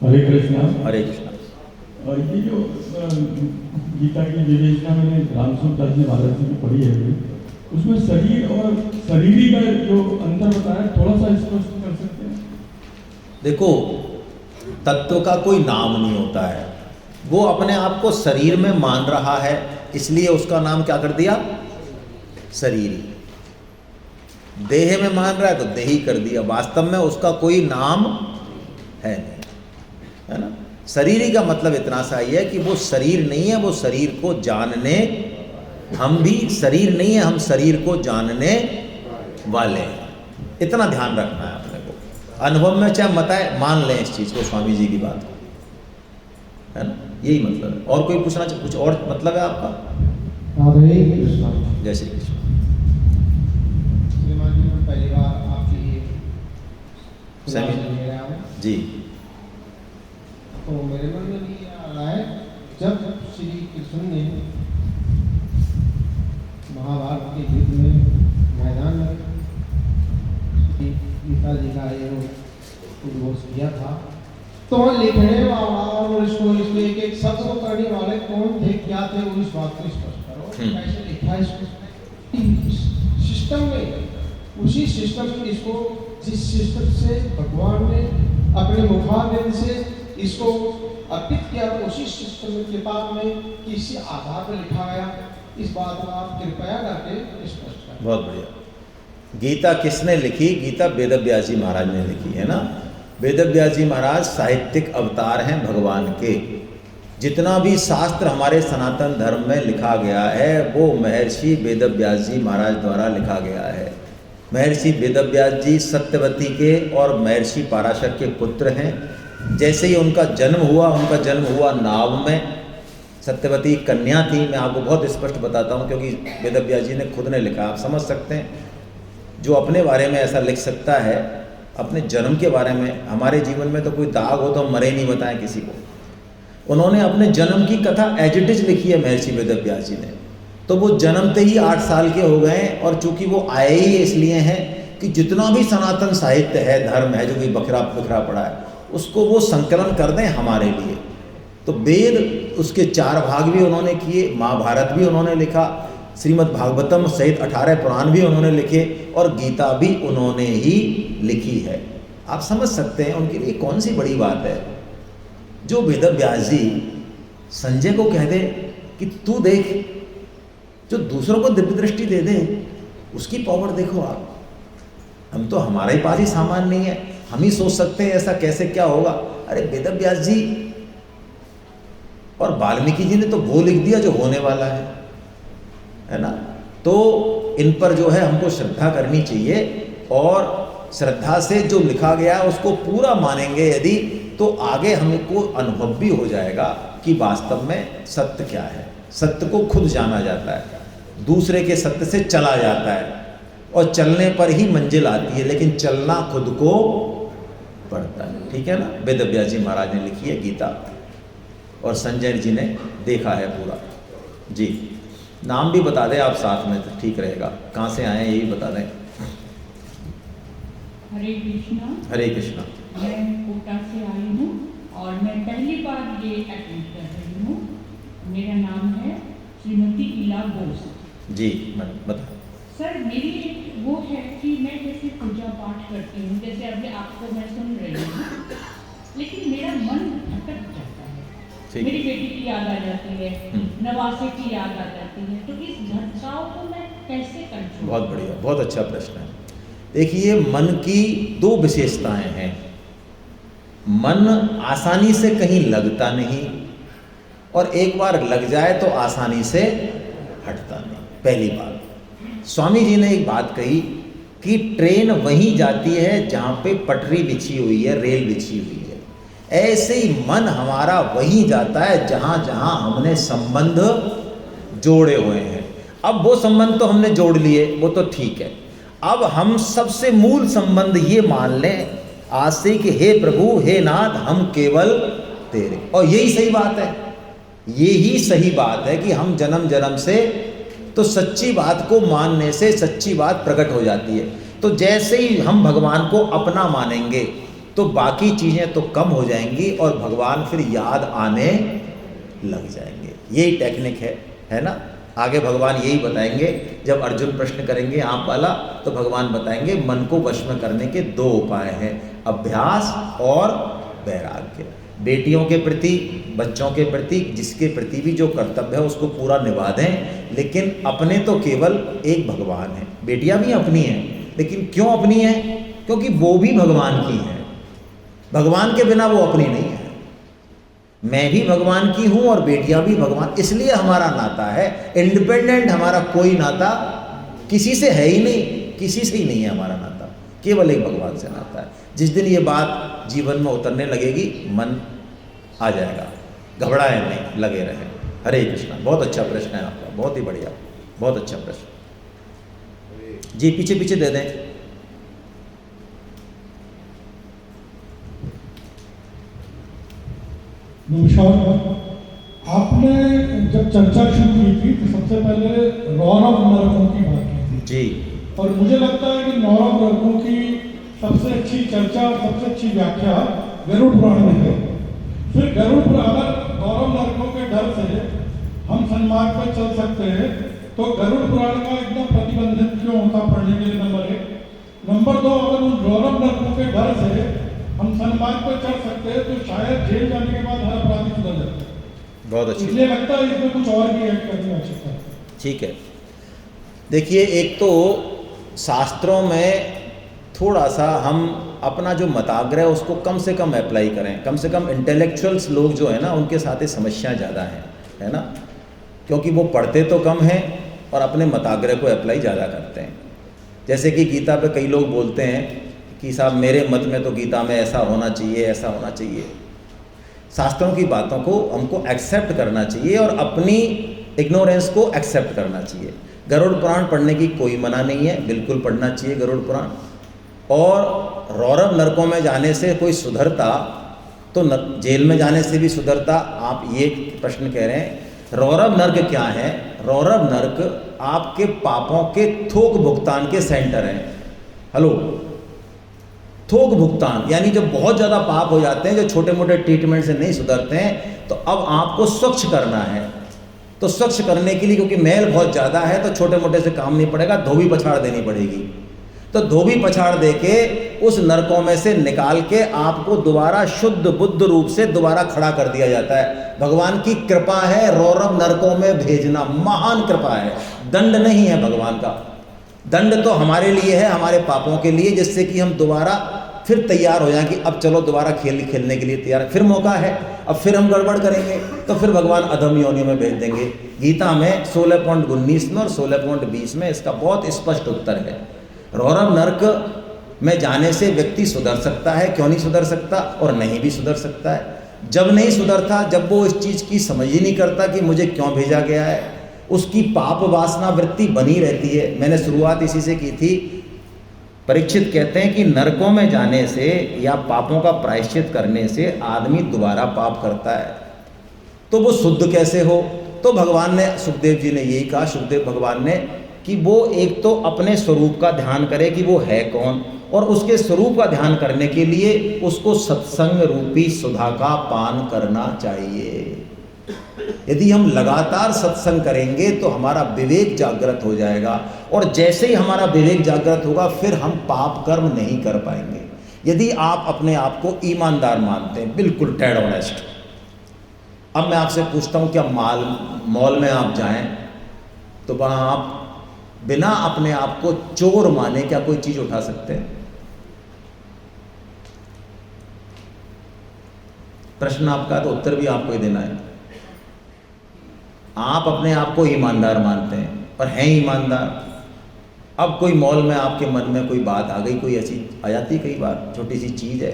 हरे कृष्णा। हरे कृष्णा। और ये जो गीता की विवेचना मैंने रामसूरदास जी महाराज जी की पढ़ी है अभी, उसमें शरीर और शरीरी का जो अंतर बताया, थोड़ा सा स्पष्ट कर सकते हैं? देखो, तत्व का कोई नाम नहीं होता है, वो अपने आप को शरीर में मान रहा है, इसलिए उसका नाम क्या कर दिया? शरीरी। देह में मान रहा है तो देही कर दिया, वास्तव में उसका कोई नाम है नहीं, है ना। शरीरी का मतलब इतना सा ही है कि वो शरीर नहीं है, वो शरीर को जानने, हम भी शरीर नहीं है, हम शरीर को जानने वाले हैं। इतना ध्यान रखना है अपने को, अनुभव में चाहे बताए मान लें इस चीज़ को, स्वामी जी की बात है ना, यही मतलब है। और कोई पूछना कुछ और मतलब है आपका? हरे कृष्णा। जय श्री कृष्ण। श्रीमान जी, मैं पहली बार आपकी जी, तो मेरे मन में भी आ रहा है, जब श्री कृष्ण ने महाभारत के युद्ध में मैदान में गीता जी का ये उद्घोष किया था, तो लिखने वाला और इसको इसमें एक एक शब्द को करने वाले कौन थे, क्या थे, वो इस बात को स्पष्ट करो। कैसे लिखा है इसको सिस्टम में, उसी सिस्टम में इसको, जिस सिस्टम से भगवान ने अपने मुखारविंद से इसको अर्पित किया, उसी सिस्टम में किताब में किसी आधार पर लिखा गया, इस बात को आप कृपया करके स्पष्ट करें। बहुत बढ़िया। गीता किसने लिखी? गीता वेदव्यास जी महाराज ने लिखी है ना। वेदव्यास जी महाराज साहित्यिक अवतार हैं भगवान के। जितना भी शास्त्र हमारे सनातन धर्म में लिखा गया है वो महर्षि वेदव्यास जी महाराज द्वारा लिखा गया है। महर्षि वेदव्यास जी सत्यवती के और महर्षि पराशर के पुत्र हैं। जैसे ही उनका जन्म हुआ नाव में। सत्यवती कन्या थी। मैं आपको बहुत स्पष्ट बताता हूँ क्योंकि वेदव्यास जी ने खुद ने लिखा, आप समझ सकते हैं। जो अपने बारे में ऐसा लिख सकता है, अपने जन्म के बारे में, हमारे जीवन में तो कोई दाग हो तो हम मरे नहीं बताएं किसी को। उन्होंने अपने जन्म की कथा एज इट इज लिखी है महर्षि वेदव्यास जी ने। तो वो जन्मते ही 8 साल के हो गए, और चूंकि वो आए ही इसलिए हैं कि जितना भी सनातन साहित्य है, धर्म है, जो भी बिखरा पड़ा है, उसको वो संकलन कर दें हमारे लिए। तो वेद उसके 4 भाग भी उन्होंने किए, महाभारत भी उन्होंने लिखा, श्रीमद् भागवतम सहित 18 पुराण भी उन्होंने लिखे, और गीता भी उन्होंने ही लिखी है। आप समझ सकते हैं उनके लिए कौन सी बड़ी बात है। जो वेदव्यास जी संजय को कह दे कि तू देख, जो दूसरों को दिव्य दृष्टि दे दे, उसकी पावर देखो आप। हम तो हमारे ही पास ही सामान नहीं है, हम ही सोच सकते हैं ऐसा कैसे क्या होगा। अरे वेदव्यास जी और वाल्मीकि जी ने तो वो लिख दिया जो होने वाला है ना। तो इन पर जो है हमको श्रद्धा करनी चाहिए, और श्रद्धा से जो लिखा गया उसको पूरा मानेंगे यदि, तो आगे हमको अनुभव भी हो जाएगा कि वास्तव में सत्य क्या है। सत्य को खुद जाना जाता है, दूसरे के सत्य से चला जाता है, और चलने पर ही मंजिल आती है, लेकिन चलना खुद को पड़ता है। ठीक है ना। वेदव्यास जी महाराज ने लिखी है गीता, और संजय जी ने देखा है पूरा। जी, नाम भी बता दें आप साथ में तो ठीक रहेगा, कहाँ से आए हैं ये भी बता दें। हरे कृष्णा। हरे कृष्णा। मैं कोटा से आई हूँ और मैं पहली बार ये अटेंड कर रही हूँ। मेरा नाम है श्रीमती इला बोस। जी, मैं बता। सर, मेरी एक वो है कि मैं जैसे पूजा पाठ करती हूँ, जैसे अभी आपको मैं सुन रही हूँ, लेकिन मेरा मन भटक जाता है। मेरी बेटी की याद आ जाती है, नवासे की याद आ जाती है, तो इस भटकाव को मैं कैसे कंट्रोल? बहुत बढ़िया, बहुत अच्छा प्रश्न है। देखिए, मन की 2 विशेषताएं हैं। मन आसानी से कहीं लगता नहीं, और एक बार लग जाए तो आसानी से हटता नहीं। पहली बात, स्वामी जी ने एक बात कही कि ट्रेन वहीं जाती है जहाँ पे पटरी बिछी हुई है, रेल बिछी हुई है। ऐसे ही मन हमारा वहीं जाता है जहाँ जहाँ हमने संबंध जोड़े हुए हैं। अब वो संबंध तो हमने जोड़ लिए, वो तो ठीक है। अब हम सबसे मूल संबंध ये मान लें आज से कि हे प्रभु, हे नाथ, हम केवल तेरे। और यही सही बात है, यही सही बात है कि हम जन्म जन्म से, तो सच्ची बात को मानने से सच्ची बात प्रकट हो जाती है। तो जैसे ही हम भगवान को अपना मानेंगे तो बाकी चीज़ें तो कम हो जाएंगी और भगवान फिर याद आने लग जाएंगे। यही टेक्निक है ना। आगे भगवान यही बताएंगे, जब अर्जुन प्रश्न करेंगे आप वाला, तो भगवान बताएंगे मन को वश में करने के 2 उपाय हैं, अभ्यास और वैराग्य। बेटियों के प्रति, बच्चों के प्रति, जिसके प्रति भी जो कर्तव्य है उसको पूरा निभा दें, लेकिन अपने तो केवल एक भगवान है। बेटियां भी अपनी हैं, लेकिन क्यों अपनी हैं? क्योंकि वो भी भगवान की हैं। भगवान के बिना वो अपनी नहीं है। मैं भी भगवान की हूं और बेटियां भी भगवान, इसलिए हमारा नाता है इंडिपेंडेंट। हमारा कोई नाता किसी से है ही नहीं, किसी से ही नहीं है हमारा नाता, केवल एक भगवान से नाता है। जिस दिन ये बात जीवन में उतरने लगेगी, मन आ जाएगा। घबराए नहीं, लगे रहे। हरे कृष्णा। बहुत अच्छा प्रश्न है आपका, बहुत ही बढ़िया, बहुत अच्छा प्रश्न। जी पीछे पीछे दे दें। नमस्कार। आपने जब चर्चा शुरू की थी तो सबसे पहले रौरव नरकों की बात की थी जी। और मुझे लगता है कि रौरव नरकों की सबसे अच्छी चर्चा, सबसे अच्छी व्याख्या गरुड़ पुराण में है। फिर गरुड़ पुराण, रौरव नरकों के डर से हम सन्मार्ग पर चल सकते हैं, तो गरुड़ पुराण का एकदम प्रतिबंधित क्यों होता पढ़ने के लिए? नंबर 1। नंबर 2, अगर उन रौरव नरकों के डर से हम सन्मार्ग पर चढ़ सकते हैं, तो शायद जेल जाने के बाद हर अपराधी सुधर जाता है। बहुत अच्छी। इसलिए लगता है इसमें कुछ और भी ऐड करने की आवश्यकता है। ठीक है। देखिए, एक तो शास्त्रों में थोड़ा सा हम अपना जो मताग्रह है उसको कम से कम अप्लाई करें। कम से कम इंटेलेक्चुअल्स लोग जो है ना, उनके साथ ये समस्याएं ज़्यादा हैं, है ना, क्योंकि वो पढ़ते तो कम हैं और अपने मताग्रह को अप्लाई ज़्यादा करते हैं। जैसे कि गीता पे कई लोग बोलते हैं कि साहब मेरे मत में तो गीता में ऐसा होना चाहिए, ऐसा होना चाहिए। शास्त्रों की बातों को हमको एक्सेप्ट करना चाहिए और अपनी इग्नोरेंस को एक्सेप्ट करना चाहिए। गरुड़ पुराण पढ़ने की कोई मना नहीं है, बिल्कुल पढ़ना चाहिए गरुड़ पुराण। और रौरव नरकों में जाने से कोई सुधरता तो जेल में जाने से भी सुधरता? आप ये प्रश्न कह रहे हैं। रौरव नर्क क्या है? रौरव नर्क आपके पापों के थोक भुगतान के सेंटर हैं। हेलो, थोक भुगतान यानी जब बहुत ज़्यादा पाप हो जाते हैं, जो छोटे मोटे ट्रीटमेंट से नहीं सुधरते हैं, तो अब आपको स्वच्छ करना है। तो स्वच्छ करने के लिए, क्योंकि मैल बहुत ज़्यादा है, तो छोटे मोटे से काम नहीं पड़ेगा, धोबी पछाड़ देनी पड़ेगी। तो धोबी पछाड़ दे के उस नरकों में से निकाल के आपको दोबारा शुद्ध बुद्ध रूप से दोबारा खड़ा कर दिया जाता है। भगवान की कृपा है रौरव नरकों में भेजना, महान कृपा है, दंड नहीं है भगवान का। दंड तो हमारे लिए है, हमारे पापों के लिए, जिससे कि हम दोबारा फिर तैयार हो जाएं कि अब चलो दोबारा खेलने के लिए तैयार, फिर मौका है, अब फिर हम गड़बड़ करेंगे तो फिर भगवान अधम योनियों में भेज देंगे। गीता में 16.19 में और 16.20 में इसका बहुत स्पष्ट उत्तर है। रौरव नर्क में जाने से व्यक्ति सुधर सकता है, क्यों नहीं सुधर सकता, और नहीं भी सुधर सकता है। जब नहीं सुधरता, जब वो इस चीज़ की समझ ही नहीं करता कि मुझे क्यों भेजा गया है, उसकी पाप वासना वृत्ति बनी रहती है। मैंने शुरुआत इसी से की थी। परीक्षित कहते हैं कि नरकों में जाने से या पापों का प्रायश्चित करने से आदमी दोबारा पाप करता है, तो वो शुद्ध कैसे हो? तो भगवान ने, सुखदेव जी ने यही कहा, सुखदेव भगवान ने, कि वो एक तो अपने स्वरूप का ध्यान करे कि वो है कौन, और उसके स्वरूप का ध्यान करने के लिए उसको सत्संग रूपी सुधा का पान करना चाहिए। यदि हम लगातार सत्संग करेंगे तो हमारा विवेक जागृत हो जाएगा, और जैसे ही हमारा विवेक जागृत होगा फिर हम पाप कर्म नहीं कर पाएंगे। यदि आप अपने आप को ईमानदार मानते हैं, बिल्कुल डेड ऑनेस्ट। अब मैं आपसे पूछता हूं, क्या मॉल में आप जाएं तो वहां आप बिना अपने आप को चोर माने क्या कोई चीज उठा सकते हैं? प्रश्न आपका, तो उत्तर भी आपको ही देना है। आप अपने आप को ईमानदार मानते हैं और हैं ईमानदार। अब कोई मॉल में आपके मन में कोई बात आ गई, कोई ऐसी आ जाती, कई बार छोटी सी चीज़ है,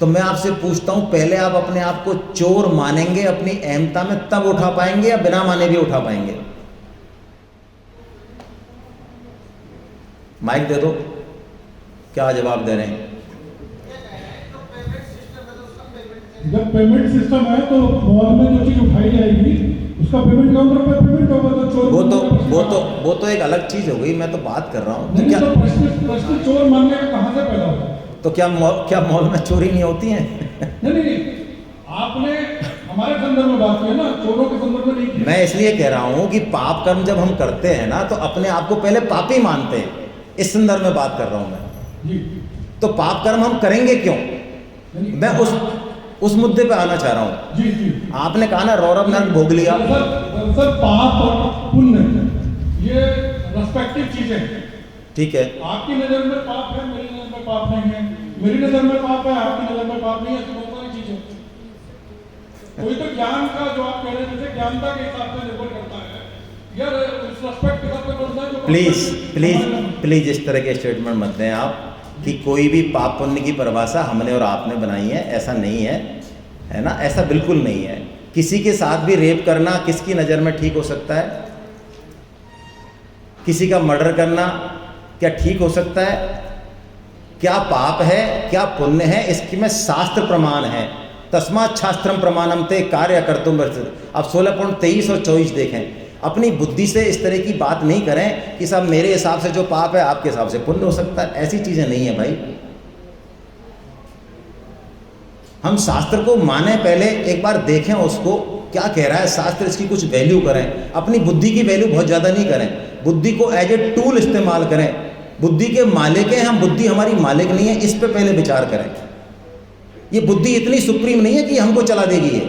तो मैं आपसे पूछता हूं, पहले आप अपने आप को चोर मानेंगे अपनी अहमता में, तब उठा पाएंगे, या बिना माने भी उठा पाएंगे? माइक दे दो, क्या जवाब दे रहे हैं? जब पेमेंट सिस्टम है तो मॉल में जो चीज उठाई जाएगी उसका पेमेंट काउंटर पे पेमेंट होगा, तो चोर वो तो एक अलग चीज हो गई। मैं तो बात कर रहा हूँ, नहीं, तो प्रश्न चोर मानने का कहाँ से पैदा होगा? तो क्या मॉल में चोरी नहीं होती है? नहीं, आपने हमारे संदर्भ में बात की है ना, चोरों के संदर्भ में नहीं की। मैं इसलिए कह रहा हूं कि पाप कर्म जब हम करते हैं ना तो अपने आप को पहले पापी मानते हैं, इस संदर्भ में बात कर रहा हूं मैं। जी। तो पाप कर्म हम करेंगे क्यों, मैं उस मुद्दे पे आना चाह रहा हूं। जी जी। आपने कहा ना रौरव नर्क भोग लिया। दरअसल पाप और पुण्य ये रेस्पेक्टिव चीजें हैं। ठीक है, आपकी नजर में पाप है, मेरी नजर में पाप नहीं है, मेरी नजर में पाप है, आपकी नजर में पाप नहीं है, ऐसी बहुत सारी चीजें। कोई तो ज्ञान का जो आप कह रहे थे, ज्ञानता के हिसाब से निर्भर करता है यार, इस रेस्पेक्ट के साथ करता है जो प्लीज इस तरह के स्टेटमेंट मत दें आप कि कोई भी पाप पुण्य की परिभाषा हमने और आपने बनाई है, ऐसा नहीं है ना, ऐसा बिल्कुल नहीं है। किसी के साथ भी रेप करना किसकी नज़र में ठीक हो सकता है? किसी का मर्डर करना क्या ठीक हो सकता है? क्या पाप है, क्या पुण्य है, इसकी में शास्त्र प्रमाण है। तस्मात् शास्त्रम प्रमाणम ते कार्य कर्तुम। अब 16.23 और 24 देखें। अपनी बुद्धि से इस तरह की बात नहीं करें कि साहब मेरे हिसाब से जो पाप है आपके हिसाब से पुण्य हो सकता है, ऐसी चीजें नहीं है भाई। हम शास्त्र को माने, पहले एक बार देखें उसको क्या कह रहा है शास्त्र, इसकी कुछ वैल्यू करें। अपनी बुद्धि की वैल्यू बहुत ज़्यादा नहीं करें, बुद्धि को एज ए टूल इस्तेमाल करें। बुद्धि के मालिक हैं हम, बुद्धि हमारी मालिक नहीं है, इस पे पहले विचार करें। ये बुद्धि इतनी सुप्रीम नहीं है कि हमको चला देगी।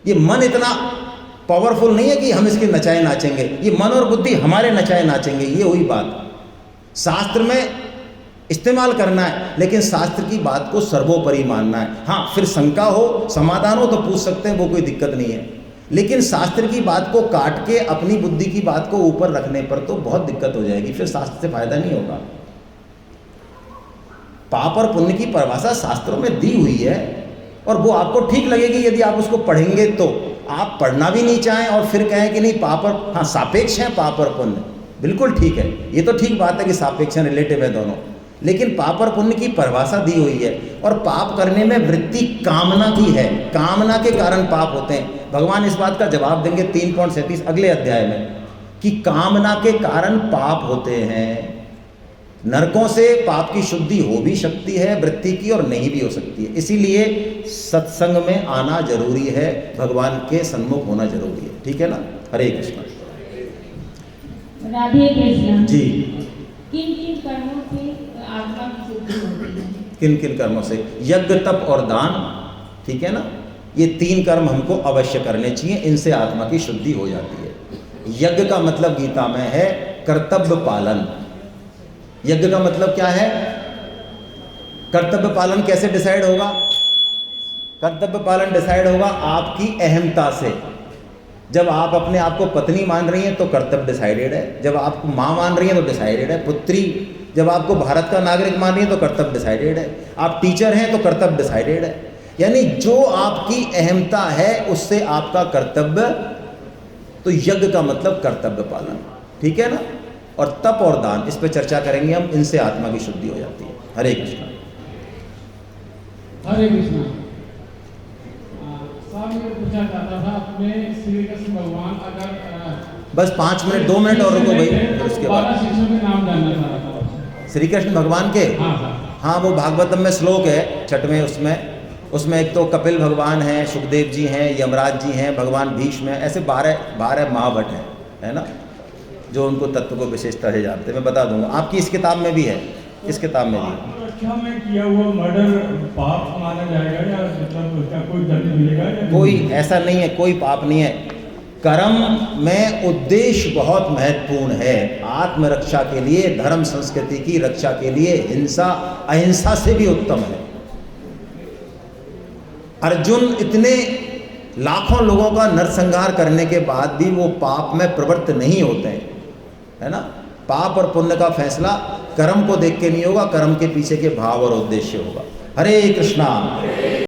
ये मन इतना पावरफुल नहीं है कि हम इसके नचाए नाचेंगे। ये मन और बुद्धि हमारे नचाए नाचेंगे। ये हुई बात। शास्त्र में इस्तेमाल करना है, लेकिन शास्त्र की बात को सर्वोपरि मानना है। हाँ, फिर शंका हो, समाधान हो तो पूछ सकते हैं, वो कोई दिक्कत नहीं है। लेकिन शास्त्र की बात को काट के अपनी बुद्धि की बात को ऊपर रखने पर तो बहुत दिक्कत हो जाएगी, फिर शास्त्र से फायदा नहीं होगा। पाप और पुण्य की परिभाषा शास्त्रों में दी हुई है और वो आपको ठीक लगेगी यदि आप उसको पढ़ेंगे। तो आप पढ़ना भी नहीं चाहें और फिर कहें कि नहीं पाप और, हाँ सापेक्ष है पाप और पुण्य, बिल्कुल ठीक है, ये तो ठीक बात है कि सापेक्ष रिलेटिव है दोनों। लेकिन पाप और पुण्य की परिभाषा दी हुई है और पाप करने में वृत्ति कामना की है, कामना के कारण पाप होते हैं। भगवान इस बात का जवाब देंगे 3.37 अगले अध्याय में कि कामना के कारण पाप होते हैं। नरकों से पाप की शुद्धि हो भी सकती है वृत्ति की और नहीं भी हो सकती है। इसीलिए सत्संग में आना जरूरी है, भगवान के सन्मुख होना जरूरी है। ठीक है ना? हरे कृष्ण। राधे कृष्ण जी। किन किन कर्मों से आत्मा की शुद्धि होती है? किन किन कर्मों से? यज्ञ, तप और दान। ठीक है ना? ये 3 कर्म हमको अवश्य करने चाहिए, इनसे आत्मा की शुद्धि हो जाती है। यज्ञ का मतलब गीता में है कर्तव्य पालन। यज्ञ का मतलब क्या है? कर्तव्य पालन कैसे डिसाइड होगा? कर्तव्य पालन डिसाइड होगा आपकी अहमता से। जब आप अपने आप को पत्नी मान रही हैं तो कर्तव्य डिसाइडेड है, जब आप माँ मान रही हैं तो डिसाइडेड है, पुत्री जब आपको भारत का नागरिक मान रही है तो कर्तव्य डिसाइडेड है, आप टीचर हैं तो कर्तव्य डिसाइडेड है। यानी जो आपकी अहमता है उससे आपका कर्तव्य। तो यज्ञ का मतलब कर्तव्य पालन। ठीक है ना? और तप और दान, इस पे चर्चा करेंगे हम, इनसे आत्मा की शुद्धि हो जाती है। हरे कृष्ण। हरे कृष्ण। साहब मैं पूछना चाहता था, अपने श्री कृष्ण भगवान अगर बस 5 मिनट 2 मिनट और रुको भाई, फिर उसके बाद 12 शिष्यों के नाम जानना चाह रहा था। श्री कृष्ण भगवान के, हाँ वो भागवतम में श्लोक है 6वें, उसमें एक तो कपिल भगवान हैं, सुखदेव जी हैं, यमराज जी हैं, भगवान भीष्म हैं, ऐसे 12 महाभट हैं, है ना, जो उनको तत्व को विशेषता से जानते हैं। मैं बता दूंगा, आपकी इस किताब में भी है, इस किताब में भी है। रक्षा में किया हुआ मर्डर पाप माना जाएगा या मतलब उसका कोई दंड मिलेगा या कोई ऐसा नहीं है, कोई पाप नहीं है। कर्म में उद्देश्य बहुत महत्वपूर्ण है। आत्मरक्षा के लिए, धर्म संस्कृति की रक्षा के लिए हिंसा अहिंसा से भी उत्तम है। अर्जुन इतने लाखों लोगों का नरसंहार करने के बाद भी वो पाप में प्रवृत्त नहीं होते हैं, है ना। पाप और पुण्य का फैसला कर्म को देख के नहीं होगा, कर्म के पीछे के भाव और उद्देश्य होगा। हरे कृष्णा।